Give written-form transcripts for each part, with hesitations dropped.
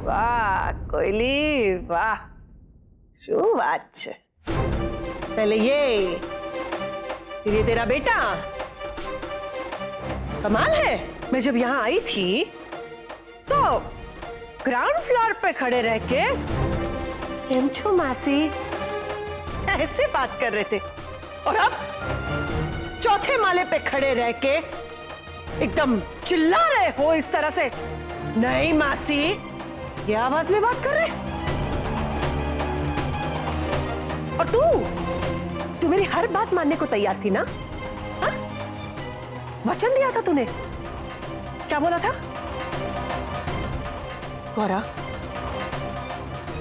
वाह कोयली वाह, શું વાત છે। पहले ये फिर ये तेरा बेटा, कमाल है। मैं जब यहाँ आई थी तो ग्राउंड फ्लोर पे खड़े रह के केम छो मासी ऐसे बात कर रहे थे, और अब चौथे माले पे खड़े रह के एकदम चिल्ला रहे हो इस तरह से। नहीं मासी, ये आवाज में बात कर रहे। और तू मेरी हर बात मानने को तैयार थी ना? हा? वचन दिया था तूने, क्या बोला था? गौरा,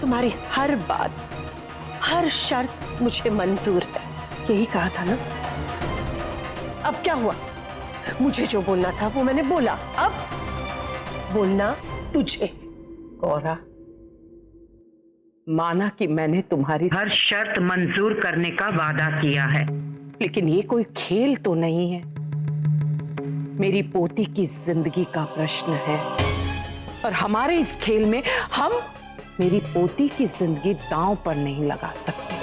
तुम्हारी हर बात, हर शर्त मुझे मंजूर है, यही कहा था ना? अब क्या हुआ? मुझे जो बोलना था वो मैंने बोला, अब बोलना तुझे। गौरा, माना कि मैंने तुम्हारी हर शर्त मंजूर करने का वादा किया है, लेकिन ये कोई खेल तो नहीं है। मेरी पोती की जिंदगी का प्रश्न है, और हमारे इस खेल में हम मेरी पोती की जिंदगी दांव पर नहीं लगा सकते।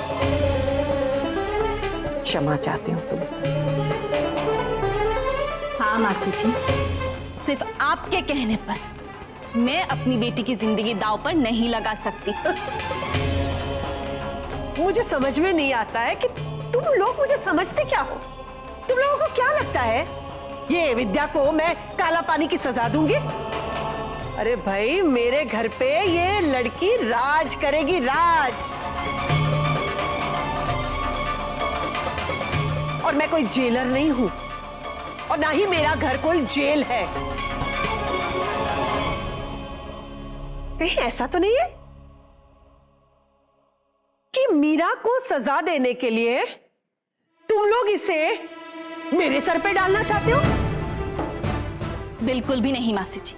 क्षमा चाहती हूँ तुमसे। हाँ मासी जी, सिर्फ आपके कहने पर मैं अपनी बेटी की जिंदगी दांव पर नहीं लगा सकती। मुझे समझ में नहीं आता है कि तुम लोग मुझे समझते क्या हो। तुम लोगों को क्या लगता है ये विद्या को मैं काला पानी की सजा दूंगी? अरे भाई, मेरे घर पे ये लड़की राज करेगी, राज। और मैं कोई जेलर नहीं हूं, और ना ही मेरा घर कोई जेल है। कहीं ऐसा तो नहीं है कि मीरा को सजा देने के लिए तुम लोग इसे मेरे सर पे डालना चाहते हो? बिल्कुल भी नहीं मासी जी।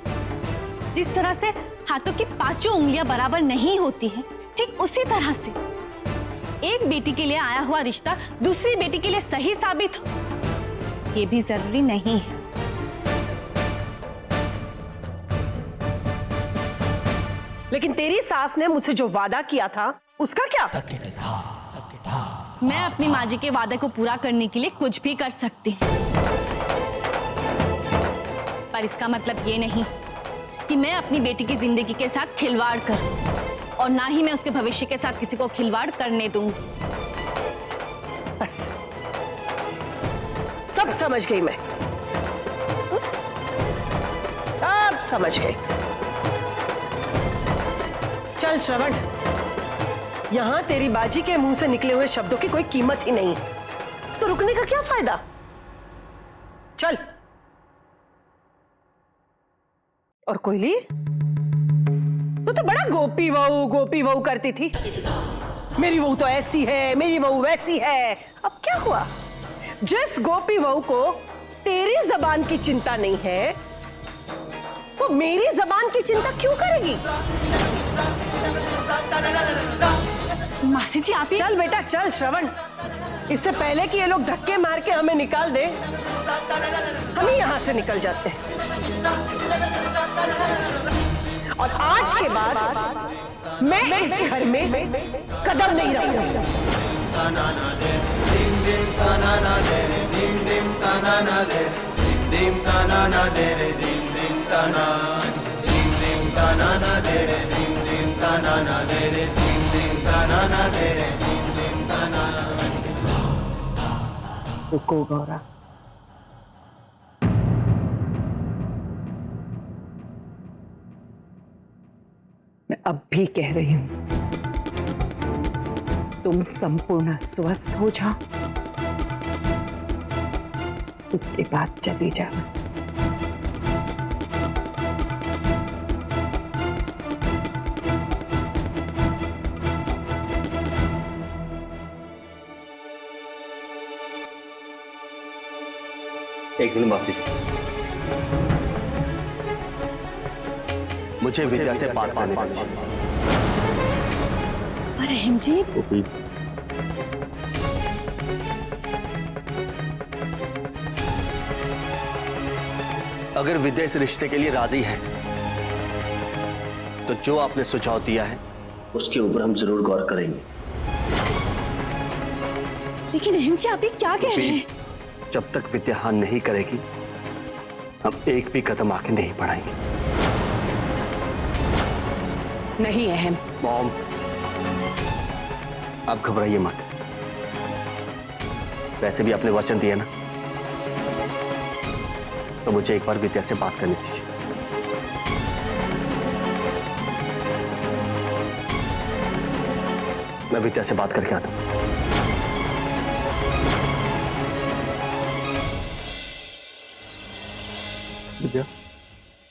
जिस तरह से हाथों की पांचों उंगलियां बराबर नहीं होती हैं, ठीक उसी तरह से एक बेटी के लिए आया हुआ रिश्ता दूसरी बेटी के लिए सही साबित हो, ये भी जरूरी नहीं है। लेकिन तेरी सास ने मुझसे जो वादा किया था उसका क्या? मैं अपनी माँ जी के वादे को पूरा करने के लिए कुछ भी कर सकती हूँ, पर इसका मतलब ये नहीं कि मैं अपनी बेटी की जिंदगी के साथ खिलवाड़ करूं, और ना ही मैं उसके भविष्य के साथ किसी को खिलवाड़ करने दूंगी। बस, सब समझ गई मैं, अब समझ गई। चल श्रवण, यहां तेरी बाजी के मुंह से निकले हुए शब्दों की कोई कीमत ही नहीं, तो रुकने का क्या फायदा? चल। और कोयली, तू तो बड़ा गोपी बहू करती थी। मेरी बहू तो ऐसी है, मेरी बहू वैसी है। अब क्या हुआ? जिस गोपी बहू को तेरी जबान की चिंता नहीं है, वो मेरी जबान की चिंता क्यों करेगी? मासी जी आप चल बेटा चल श्रवण, इससे पहले कि ये लोग धक्के मार के हमें निकाल दे, हम ही यहां से निकल जाते हैं। और आज के बाद मैं इस घर में कदम नहीं रखूंगी। रुको गौरा, मैं अब भी कह रही हूं, तुम संपूर्ण स्वस्थ हो जाओ, उसके बाद चली जाना। एक मिनट मासी जी, मुझे विद्या से बात करने दीजिए। रहम जी, अगर विद्या इस रिश्ते के लिए राजी है तो जो आपने सुझाव दिया है उसके ऊपर हम जरूर गौर करेंगे। लेकिन अहम जी, आप ये क्या कह रहे हैं? जब तक विद्या हाँ नहीं करेगी हम एक भी कदम आगे नहीं बढ़ाएंगे। नहीं अहम। मॉम, आप घबराइए मत। वैसे भी आपने वचन दिया ना, तो मुझे एक बार विद्या से बात करनी दीजिए। मैं विद्या से बात करके आता हूं। विद्या,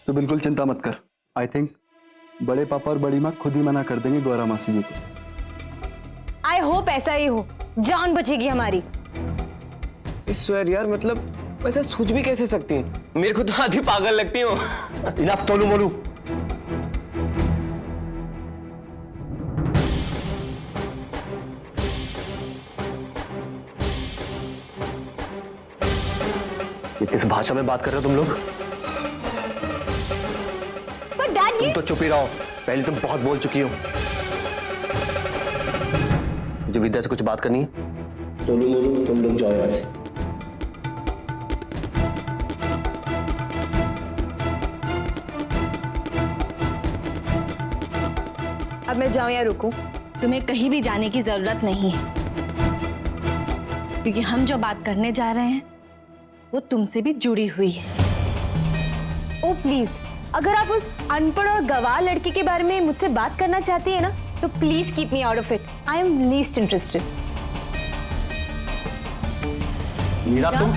तो बिल्कुल चिंता मत कर। आई थिंक बड़े पापा और बड़ी माँ खुद ही मना कर देंगे गौरा मासी जी को। आई होप ऐसा ही हो, जान बचेगी हमारी। ईश्वर यार, मतलब वैसे सोच भी कैसे सकती हैं? मेरे को तो आधी पागल लगती हो। इनफ तोलू मोलू। ये किस भाषा में बात कर रहे हो तुम लोग? पर डैड, तुम तो चुप ही रहो, पहले तुम बहुत बोल चुकी हो। मुझे विद्या से कुछ बात करनी है। तोलू मोलू, तुम लोग जाओ यहाँ से। अब मैं जाऊं या रुकूं? तुम्हें कहीं भी जाने की जरूरत नहीं है, क्योंकि हम जो बात करने जा रहे हैं वो तुमसे भी जुड़ी हुई है। ओ प्लीज, अगर आप उस अनपढ़ और गवार लड़की के बारे में मुझसे बात करना चाहती है ना, तो please keep me out of it. I am least interested. Meera, तुम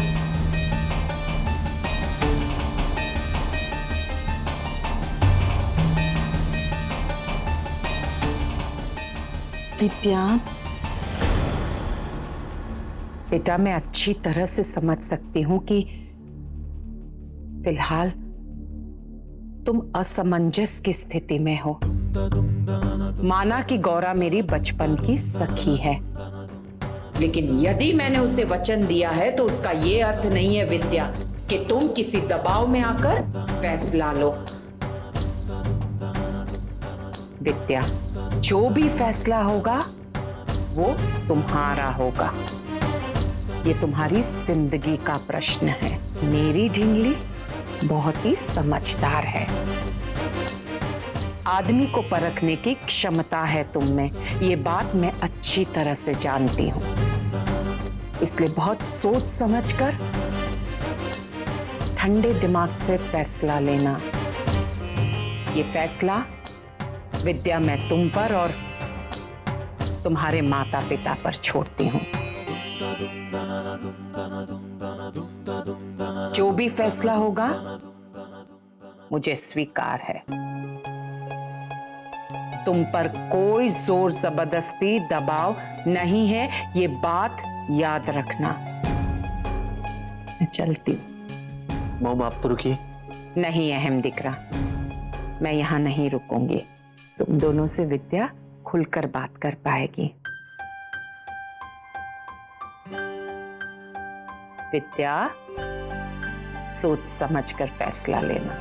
विद्या, बेटा, मैं अच्छी तरह से समझ सकती हूं कि फिलहाल तुम असमंजस की स्थिति में हो। माना कि गौरा मेरी बचपन की सखी है, लेकिन यदि मैंने उसे वचन दिया है तो उसका ये अर्थ नहीं है विद्या कि तुम किसी दबाव में आकर फैसला लो। विद्या, जो भी फैसला होगा वो तुम्हारा होगा। ये तुम्हारी जिंदगी का प्रश्न है। मेरी ढींगली बहुत ही समझदार है। आदमी को परखने की क्षमता है तुम में, ये बात मैं अच्छी तरह से जानती हूं। इसलिए बहुत सोच समझकर ठंडे दिमाग से फैसला लेना। ये फैसला विद्या मैं तुम पर और तुम्हारे माता पिता पर छोड़ती हूं। जो भी फैसला होगा मुझे स्वीकार है। तुम पर कोई जोर जबरदस्ती दबाव नहीं है, ये बात याद रखना। मैं चलती हूं। मॉम, आप तो रुकिए। नहीं अहम दिकरा, मैं यहां नहीं रुकूंगी। तुम दोनों से विद्या खुलकर बात कर पाएगी। विद्या, सोच समझकर फैसला लेना।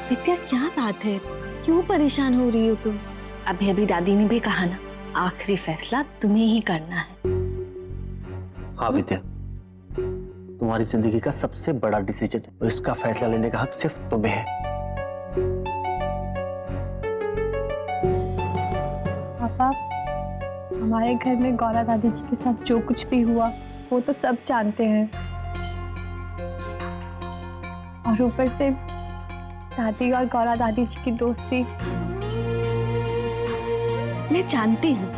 विद्या, क्या बात है? क्यों परेशान हो रही हो तुम? अभी अभी दादी ने भी कहा ना, आखिरी फैसला तुम्हें ही करना है। हाँ विद्या, तुम्हारी जिंदगी का सबसे बड़ा डिसीजन है और इसका फैसला लेने का हक सिर्फ तुम्हें है। पापा, हमारे घर में गौरा दादी जी के साथ जो कुछ भी हुआ वो तो सब जानते हैं, और ऊपर से दादी और गौरा दादी जी की दोस्ती। मैं जानती हूँ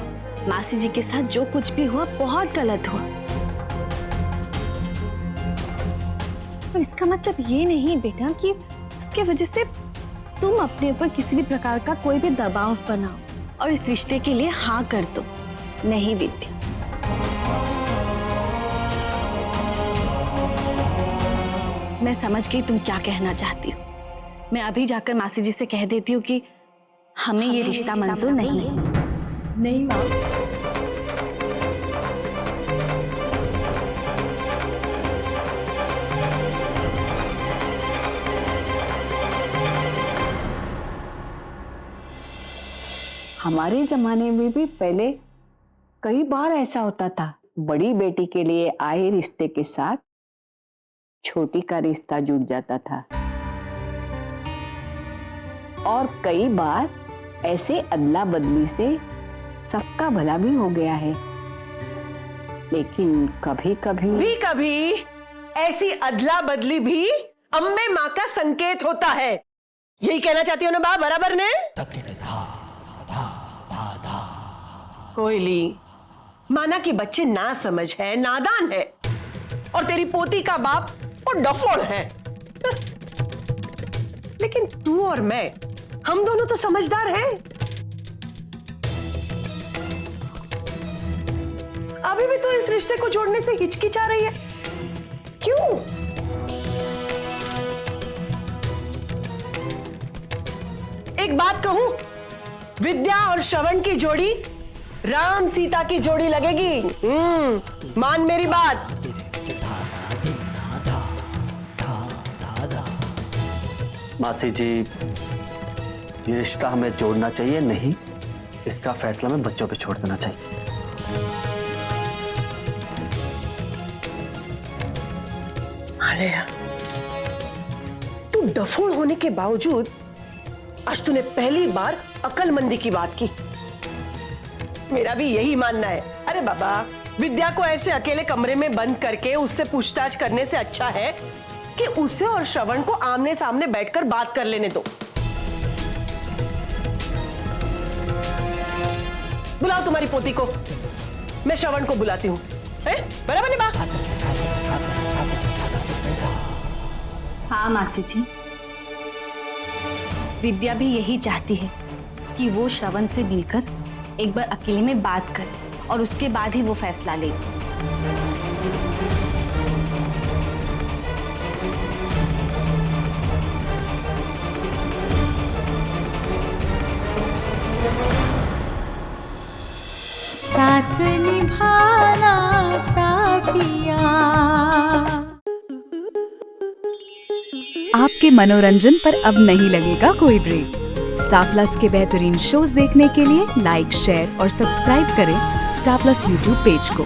मासी जी के साथ जो कुछ भी हुआ बहुत गलत हुआ, पर इसका मतलब ये नहीं बेटा कि उसके वजह से तुम अपने ऊपर किसी भी प्रकार का कोई भी दबाव बनाओ और इस रिश्ते के लिए हाँ कर दो। नहीं विद्या, मैं समझ गई तुम क्या कहना चाहती हो। मैं अभी जाकर मासी जी से कह देती हूँ कि हमें ये रिश्ता मंजूर नहीं है। नहीं माँ, हमारे जमाने में भी पहले कई बार ऐसा होता था। बड़ी बेटी के लिए आए रिश्ते के साथ छोटी का रिश्ता जुड़ जाता था, और कई बार ऐसे अदला बदली से सबका भला भी हो गया है। लेकिन कभी कभी ऐसी अदला बदली भी अम्बे माँ का संकेत होता है। यही कहना चाहती हो ना बा बराबर ने? कोयली, माना कि बच्चे ना समझ है, नादान है, और तेरी पोती का बाप वो डफोड़ है। लेकिन तू और मैं, हम दोनों तो समझदार हैं। अभी भी तो इस रिश्ते को जोड़ने से हिचकिचा रही है, क्यों? एक बात कहूं, विद्या और श्रवण की जोड़ी राम सीता की जोड़ी लगेगी। मान मेरी बात। मासी जी, ये रिश्ता हमें जोड़ना चाहिए नहीं, इसका फैसला हमें बच्चों पे छोड़ देना चाहिए। तू डफोड़ होने के बावजूद आज तूने पहली बार अक्लमंदी की बात की। मेरा भी यही मानना है। अरे बाबा, विद्या को ऐसे अकेले कमरे में बंद करके उससे पूछताछ करने से अच्छा है कि उसे और श्रवण को आमने सामने बैठकर बात कर लेने दो। बुलाओ तुम्हारी पोती को, मैं श्रवण को बुलाती हूँ। बराबर नहीं बात? हाँ मासी जी, विद्या भी यही चाहती है कि वो श्रवण से मिलकर एक बार अकेले में बात करे और उसके बाद ही वो फैसला लेगी। साथ निभाना साथिया। आपके मनोरंजन पर अब नहीं लगेगा कोई ब्रेक। स्टार प्लस के बेहतरीन शोज देखने के लिए लाइक, शेयर और सब्सक्राइब करें स्टार प्लस यूट्यूब पेज को।